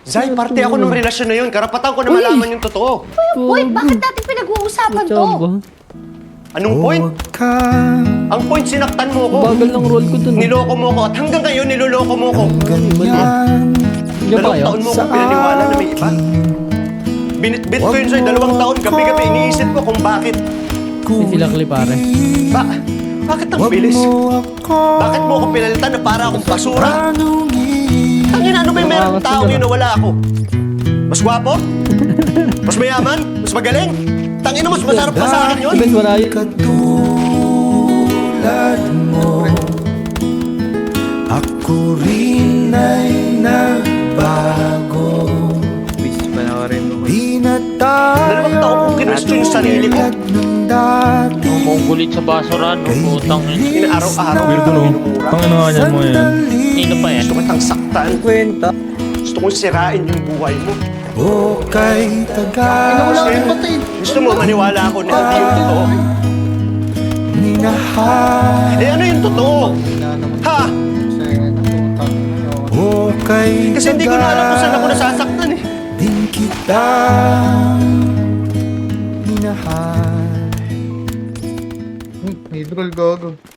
Zay, parte ako ng relasyon na yun. Karapatan ko na malaman yung totoo. Wait, bakit natin pinag-uusapan to? Anong point? Ang point, sinaktan mo ko. Bagal ng roll ko dun. Niloko mo ko at hanggang ngayon niloloko mo ko. Hindi ba Dalawang kayo? taon mo ko pinaniwala na may iba. Binitbit ko yun sa'yo 2 taon. Gabi-gabi iniisip ko kung bakit. Si sila Kli, pare. Bakit ang bilis? Bakit mo ako pinalitan na para akong basura? Tangina, ano ba yung meron ng taong yun na wala ako? Mas gwapo? Mas mayaman? Mas magaling? Tangina, mas masarap pa sa akin yun? Ben, wala yun. Katulad mo, ako rin ay nagbago. Di na tayo 2 taon kong kinwestiyon yung sarili ko. tulad ng dati. Monggulit sa basura, no? Putang yun. Inaaraw-araw Weirdo no. Pangano nga niyan mo yan. Sino pa yan? Gusto kitang saktan. Gusto kong sirain yung buhay mo. O kay tagal Gusto mo maniwala ako na hindi yung totoo? minahal. Eh ano yung totoo? Ha? O kay Kasi hindi ko na alam kung saan ako nasasaktan eh. din kita minahal. Hidrol, gago.